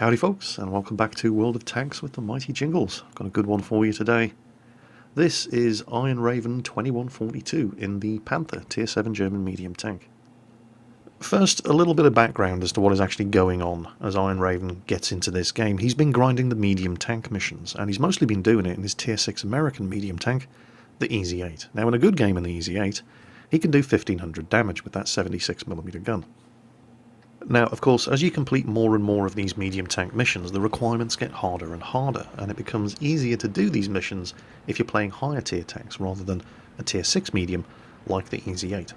Howdy folks, and welcome back to World of Tanks with the mighty Jingles. I've got a good one for you today. This is Iron Raven 2142 in the Panther Tier 7 German medium tank. First, a little bit of background as to what is actually going on as Iron Raven gets into this game. He's been grinding the medium tank missions, and he's mostly been doing it in his Tier 6 American medium tank, the EZ8. Now in a good game in the EZ8, he can do 1500 damage with that 76mm gun. Now, of course, as you complete more and more of these medium tank missions, the requirements get harder and harder, and it becomes easier to do these missions if you're playing higher tier tanks rather than a tier 6 medium like the EZ8.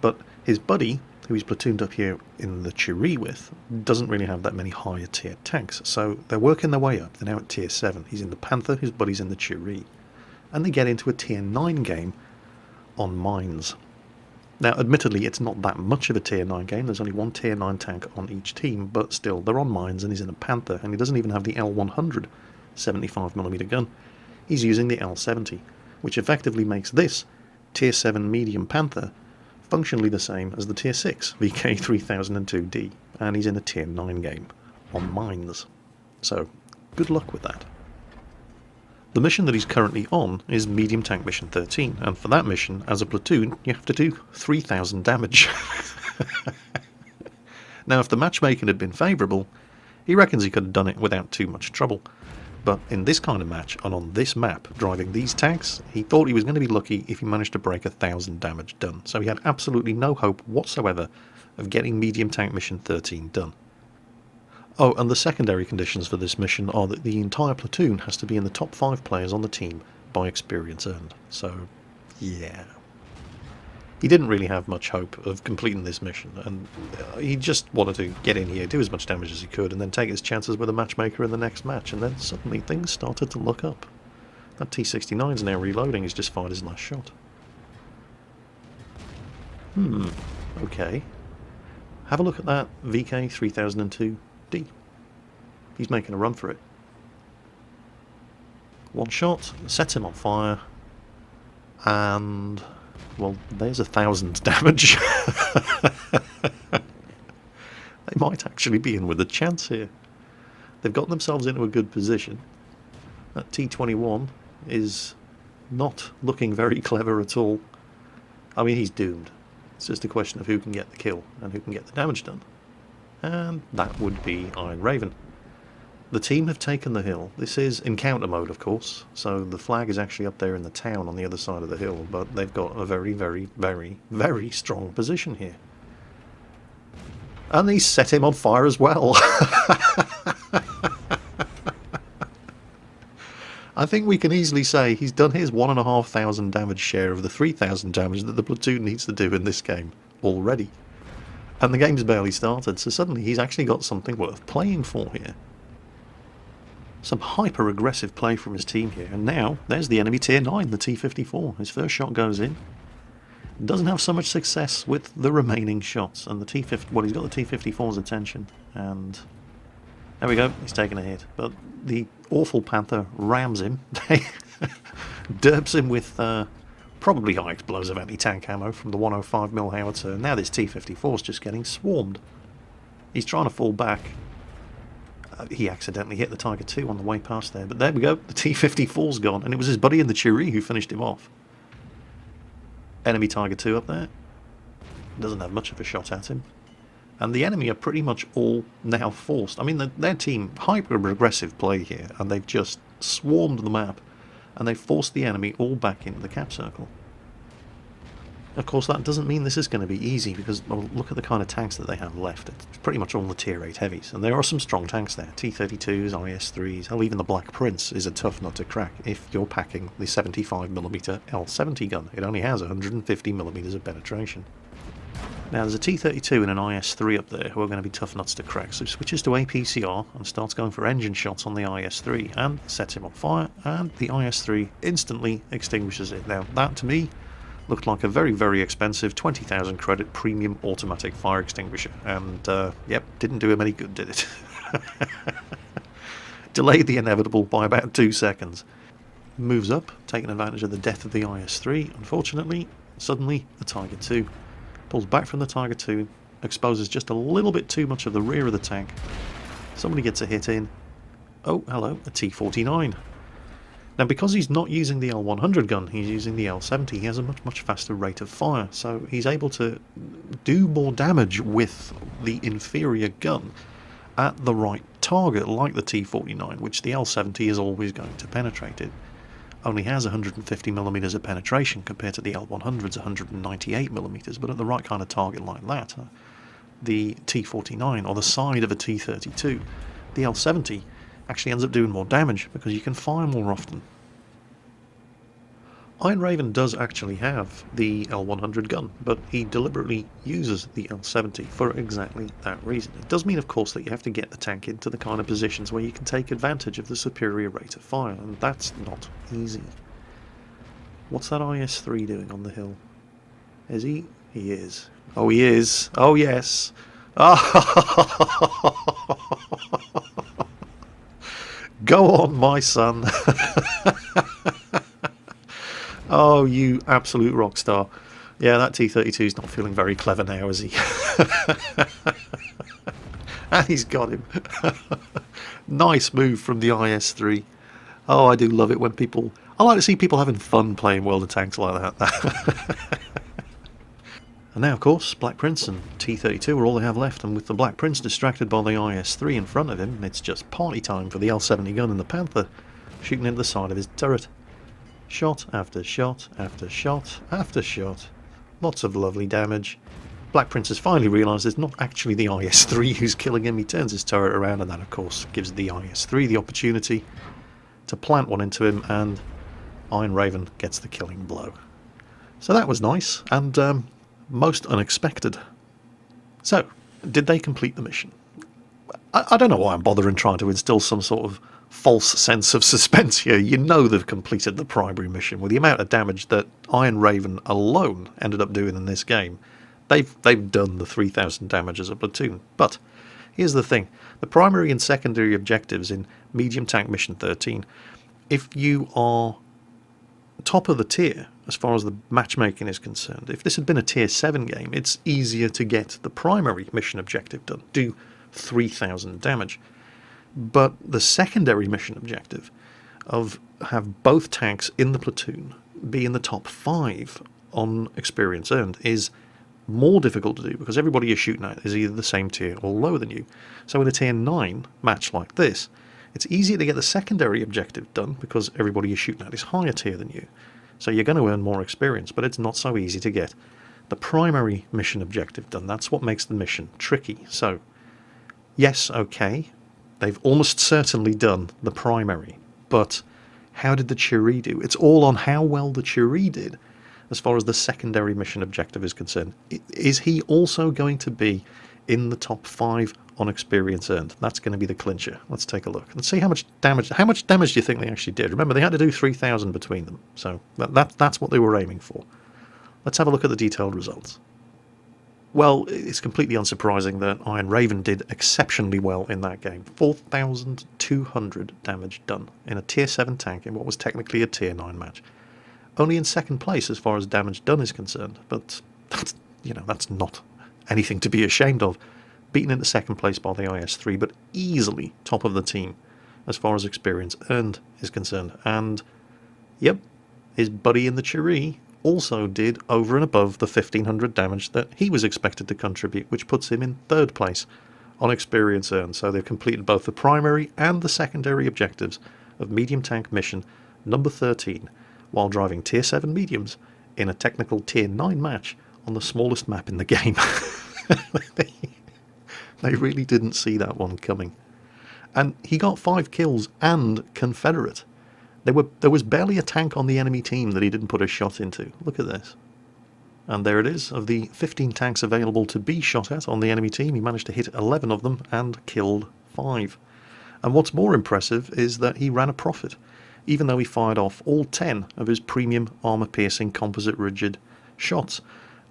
But his buddy, who he's platooned up here in the Chiri with, doesn't really have that many higher tier tanks, so they're working their way up. They're now at tier 7. He's in the Panther, his buddy's in the Chiri, and they get into a tier 9 game on mines. Now, admittedly, it's not that much of a Tier 9 game. There's only one Tier 9 tank on each team, but still, they're on mines, and he's in a Panther, and he doesn't even have the L100 75mm gun. He's using the L70, which effectively makes this Tier 7 medium Panther functionally the same as the Tier 6 VK3002D, and he's in a Tier 9 game on mines. So, good luck with that. The mission that he's currently on is Medium Tank Mission 13, and for that mission, as a platoon, you have to do 3000 damage. Now, if the matchmaking had been favourable, he reckons he could have done it without too much trouble. But in this kind of match, and on this map, driving these tanks, he thought he was going to be lucky if he managed to break 1000 damage done. So he had absolutely no hope whatsoever of getting Medium Tank Mission 13 done. Oh, and the secondary conditions for this mission are that the entire platoon has to be in the top 5 players on the team by experience earned. So, yeah. He didn't really have much hope of completing this mission, and he just wanted to get in here, do as much damage as he could, and then take his chances with a matchmaker in the next match, and then suddenly things started to look up. That T-69 is now reloading, he's just fired his last shot. Okay. Have a look at that VK3002D. He's making a run for it. One shot, sets him on fire, and, well, there's 1000 damage. They might actually be in with a chance here. They've got themselves into a good position. That T-21 is not looking very clever at all. I mean, he's doomed. It's just a question of who can get the kill and who can get the damage done. And that would be Iron Raven. The team have taken the hill. This is encounter mode, of course, so the flag is actually up there in the town on the other side of the hill, but they've got a very, very, very, very strong position here. And they set him on fire as well. I think we can easily say he's done his 1500 damage share of the 3000 damage that the platoon needs to do in this game already. And the game's barely started, so suddenly he's actually got something worth playing for here. Some hyper-aggressive play from his team here, and now there's the enemy Tier 9, the T-54. His first shot goes in. Doesn't have so much success with the remaining shots, and the T-50, well, he's got the T-54's attention, and there we go, he's taking a hit. But the awful Panther rams him, derps him with probably high explosive anti-tank ammo from the 105mm howitzer, and now this T-54's just getting swarmed. He's trying to fall back. He accidentally hit the Tiger II on the way past there, but there we go, the T-54's gone, and it was his buddy in the Chiri who finished him off. Enemy Tiger II up there. Doesn't have much of a shot at him. And the enemy are pretty much all now forced. I mean, their team, hyper-aggressive play here, and they've just swarmed the map, and they've forced the enemy all back into the cap circle. Of course, that doesn't mean this is going to be easy, because, well, look at the kind of tanks that they have left. It's pretty much all the Tier 8 heavies, and there are some strong tanks there. T-32s, IS-3s, hell, even the Black Prince is a tough nut to crack if you're packing the 75mm L70 gun. It only has 150mm of penetration. Now, there's a T-32 and an IS-3 up there who are going to be tough nuts to crack, so he switches to APCR and starts going for engine shots on the IS-3, and sets him on fire, and the IS-3 instantly extinguishes it. Now, that, to me, looked like a very, very expensive 20,000 credit premium automatic fire extinguisher, and yep, didn't do him any good, did it? Delayed the inevitable by about 2 seconds. Moves up, taking advantage of the death of the IS-3. Unfortunately, suddenly the Tiger II pulls back from the Tiger II, exposes just a little bit too much of the rear of the tank, Somebody gets a hit in. Oh, hello, a T-49. Now, because he's not using the L100 gun, he's using the L70, he has a much faster rate of fire, so he's able to do more damage with the inferior gun at the right target, like the T-49, which the L70 is always going to penetrate. It only has 150mm of penetration compared to the L100's 198mm, but at the right kind of target like that, the T-49 or the side of a T-32, the L70 actually ends up doing more damage because you can fire more often. Iron Raven does actually have the L100 gun, but he deliberately uses the L70 for exactly that reason. It does mean, of course, that you have to get the tank into the kind of positions where you can take advantage of the superior rate of fire, and that's not easy. What's that IS-3 doing on the hill? Is he? He is. Oh, he is. Oh, yes. Go on, my son. Oh, you absolute rock star. Yeah, that T-32 is not feeling very clever now, is he? And he's got him. Nice move from the IS-3. Oh, I do love it when people... I like to see people having fun playing World of Tanks like that. And now, of course, Black Prince and T-32 are all they have left, and with the Black Prince distracted by the IS-3 in front of him, it's just party time for the L-70 gun and the Panther, shooting into the side of his turret. Shot after shot after shot after shot. Lots of lovely damage. Black Prince has finally realised it's not actually the IS-3 who's killing him. He turns his turret around, and that, of course, gives the IS-3 the opportunity to plant one into him, and Iron Raven gets the killing blow. So that was nice, and most unexpected. So, did they complete the mission? I don't know why I'm bothering trying to instill some sort of false sense of suspense here. You know they've completed the primary mission. With the amount of damage that Iron Raven alone ended up doing in this game, they've done the 3,000 damage as a platoon. But here's the thing. The primary and secondary objectives in Medium Tank Mission 13, if you are top of the tier as far as the matchmaking is concerned, if this had been a tier 7 game, it's easier to get the primary mission objective done, do 3,000 damage. But the secondary mission objective of have both tanks in the platoon be in the top 5 on experience earned is more difficult to do because everybody you're shooting at is either the same tier or lower than you. So in a tier 9 match like this, it's easier to get the secondary objective done because everybody you're shooting at is higher tier than you. So you're going to earn more experience, but it's not so easy to get the primary mission objective done. That's what makes the mission tricky. So, yes, okay, they've almost certainly done the primary, but how did the Churi do? It's all on how well the Churi did as far as the secondary mission objective is concerned. Is he also going to be in the top 5 on experience earned? That's going to be the clincher. Let's take a look and see how much damage do you think they actually did? Remember, they had to do 3,000 between them, so that's what they were aiming for. Let's have a look at the detailed results. Well, it's completely unsurprising that Iron Raven did exceptionally well in that game. 4,200 damage done in a tier 7 tank in what was technically a tier 9 match. Only in second place as far as damage done is concerned, but that's not anything to be ashamed of. Beaten into second place by the IS-3, but easily top of the team as far as experience earned is concerned. And, yep, his buddy in the Churi also did over and above the 1,500 damage that he was expected to contribute, which puts him in third place on experience earned. So they've completed both the primary and the secondary objectives of Medium Tank Mission number 13, while driving tier 7 mediums in a technical tier 9 match on the smallest map in the game. They really didn't see that one coming. And he got 5 kills and Confederate. There was barely a tank on the enemy team that he didn't put a shot into. Look at this. And there it is. Of the 15 tanks available to be shot at on the enemy team, he managed to hit 11 of them and killed 5. And what's more impressive is that he ran a profit, even though he fired off all 10 of his premium armor-piercing composite rigid shots,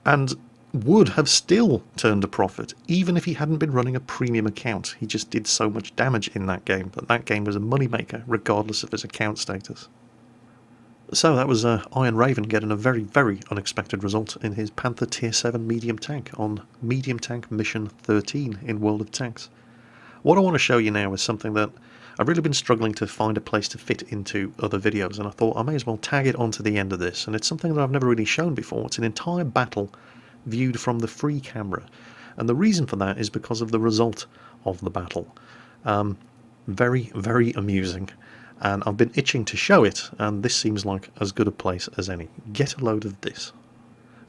and would have still turned a profit, even if he hadn't been running a premium account. He just did so much damage in that game that that game was a moneymaker, regardless of his account status. So that was Iron Raven getting a very, very unexpected result in his Panther Tier 7 medium tank on Medium Tank Mission 13 in World of Tanks. What I want to show you now is something that I've really been struggling to find a place to fit into other videos, and I thought I may as well tag it onto the end of this, and it's something that I've never really shown before. It's an entire battle viewed from the free camera, and the reason for that is because of the result of the battle. Very, very amusing, and I've been itching to show it, and this seems like as good a place as any. Get a load of this.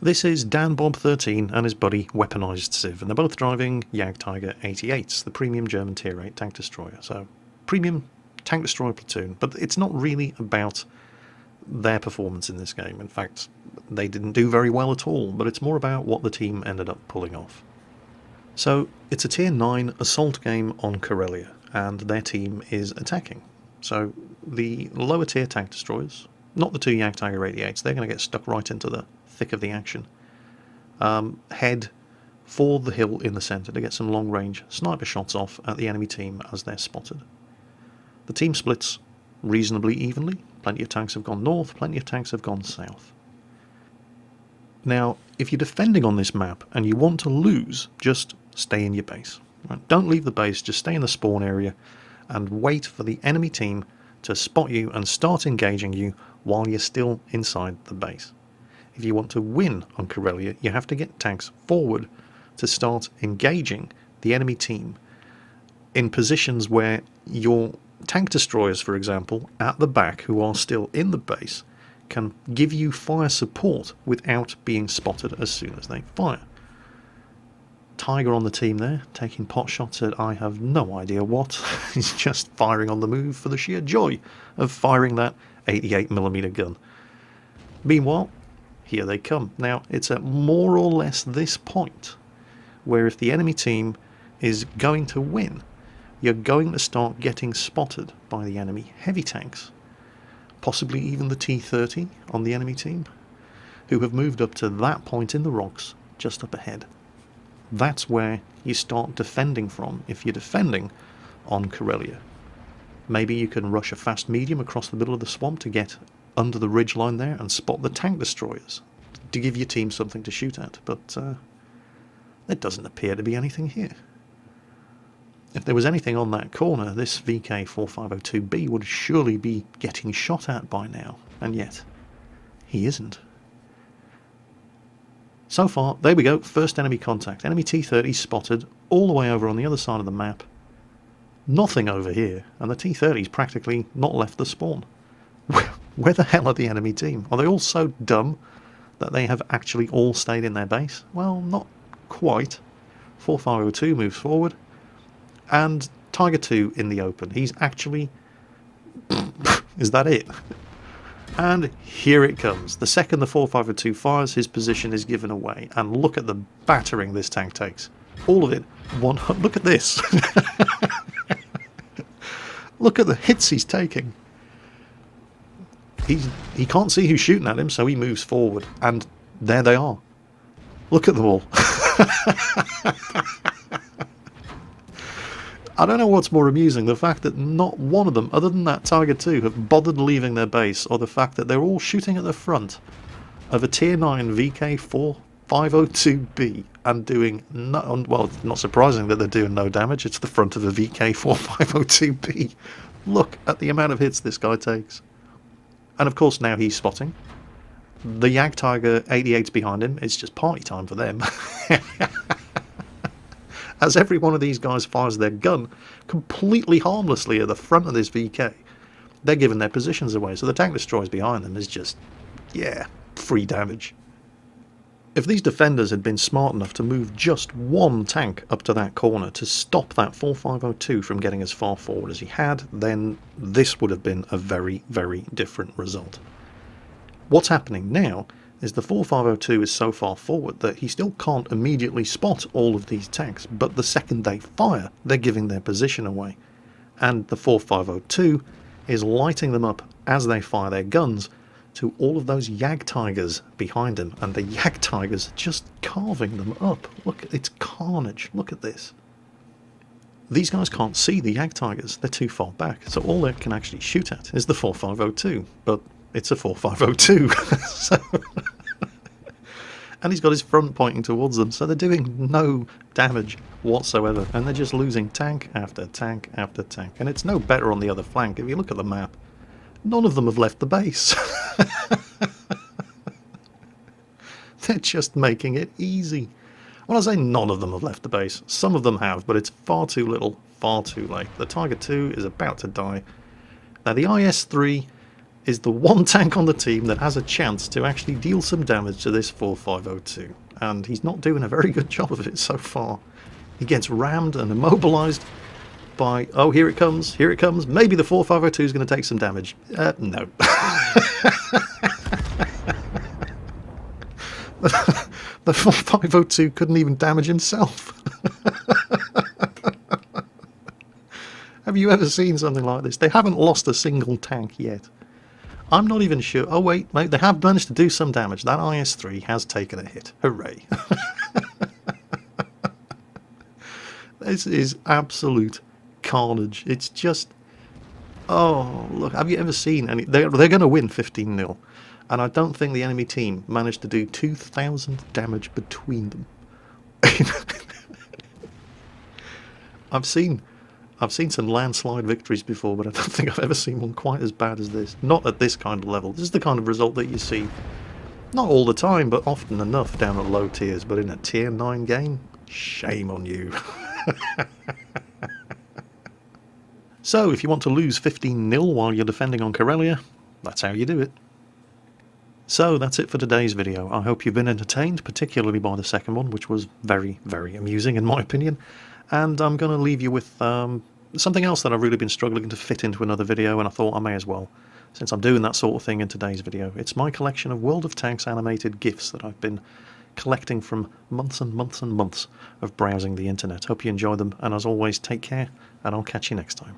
This is Dan Bob 13 and his buddy Weaponized Civ, and they're both driving Jagdtiger 88s, the premium German Tier 8 tank destroyer. So, premium tank destroyer platoon, but it's not really about their performance in this game. In fact, they didn't do very well at all, but it's more about what the team ended up pulling off. So, it's a Tier 9 assault game on Karelia, and their team is attacking. So, the lower tier tank destroyers, not the two Jagdtiger 88s, they're going to get stuck right into the thick of the action. Head for the hill in the centre to get some long range sniper shots off at the enemy team as they're spotted. The team splits reasonably evenly. Plenty of tanks have gone north, plenty of tanks have gone south. Now, if you're defending on this map and you want to lose, just stay in your base. Right? Don't leave the base, just stay in the spawn area and wait for the enemy team to spot you and start engaging you while you're still inside the base. If you want to win on Karelia, you have to get tanks forward to start engaging the enemy team in positions where your tank destroyers, for example, at the back, who are still in the base, can give you fire support without being spotted as soon as they fire. Tiger on the team there, taking pot shots at I have no idea what. He's just firing on the move for the sheer joy of firing that 88mm gun. Meanwhile, here they come. Now, it's at more or less this point where if the enemy team is going to win, you're going to start getting spotted by the enemy heavy tanks, possibly even the T-30 on the enemy team, who have moved up to that point in the rocks just up ahead. That's where you start defending from if you're defending on Karelia. Maybe you can rush a fast medium across the middle of the swamp to get under the ridgeline there and spot the tank destroyers to give your team something to shoot at, but there doesn't appear to be anything here. If there was anything on that corner, this VK4502B would surely be getting shot at by now, and yet he isn't. So far, there we go, first enemy contact. Enemy T-30 spotted all the way over on the other side of the map. Nothing over here, and the T-30's practically not left the spawn. Where the hell are the enemy team? Are they all so dumb that they have actually all stayed in their base? Well, not quite. 4502 moves forward, and Tiger 2 in the open. He's actually... Is that it? And here it comes. The second the 4502 fires, his position is given away. And look at the battering this tank takes. All of it. Look at this. Look at the hits he's taking. He can't see who's shooting at him, so he moves forward. And there they are. Look at them all. I don't know what's more amusing, the fact that not one of them, other than that Tiger 2, have bothered leaving their base, or the fact that they're all shooting at the front of a Tier 9 VK4502B and doing no... Well, it's not surprising that they're doing no damage. It's the front of a VK4502B. Look at the amount of hits this guy takes. And of course now he's spotting. The Jagdtiger 88's behind him. It's just party time for them. As every one of these guys fires their gun completely harmlessly at the front of this VK, they're giving their positions away. So the tank destroyers behind them is just, yeah, free damage. If these defenders had been smart enough to move just one tank up to that corner to stop that 4502 from getting as far forward as he had, then this would have been a very, very different result. What's happening now is the 4502 is so far forward that he still can't immediately spot all of these tanks, but the second they fire, they're giving their position away. And the 4502 is lighting them up as they fire their guns to all of those Jagdtigers behind him, and the Jagdtigers just carving them up. Look, it's carnage. Look at this. These guys can't see the Jagdtigers. They're too far back, so all they can actually shoot at is the 4502, but it's a 4502. So And he's got his front pointing towards them, so they're doing no damage whatsoever. And they're just losing tank after tank after tank. And it's no better on the other flank. If you look at the map, none of them have left the base. They're just making it easy. Well, I say none of them have left the base. Some of them have, but it's far too little, far too late. The Tiger 2 is about to die. Now, the IS-3 is the one tank on the team that has a chance to actually deal some damage to this 4502. And he's not doing a very good job of it so far. He gets rammed and immobilized by, oh, here it comes, here it comes. Maybe the 4502 is going to take some damage. No. The 4502 couldn't even damage himself. Have you ever seen something like this? They haven't lost a single tank yet. I'm not even sure. Oh wait, mate, they have managed to do some damage. That IS-3 has taken a hit. Hooray. This is absolute carnage. It's just... Oh, look, have you ever seen any... They're going to win 15-0. And I don't think the enemy team managed to do 2,000 damage between them. I've seen some landslide victories before, but I don't think I've ever seen one quite as bad as this. Not at this kind of level. This is the kind of result that you see, not all the time, but often enough down at low tiers. But in a tier 9 game, shame on you. So, if you want to lose 15-0 while you're defending on Karelia, that's how you do it. So that's it for today's video. I hope you've been entertained, particularly by the second one, which was very, very amusing in my opinion. And I'm going to leave you with something else that I've really been struggling to fit into another video, and I thought I may as well, since I'm doing that sort of thing in today's video. It's my collection of World of Tanks animated GIFs that I've been collecting from months and months and months of browsing the internet. Hope you enjoy them, and as always, take care, and I'll catch you next time.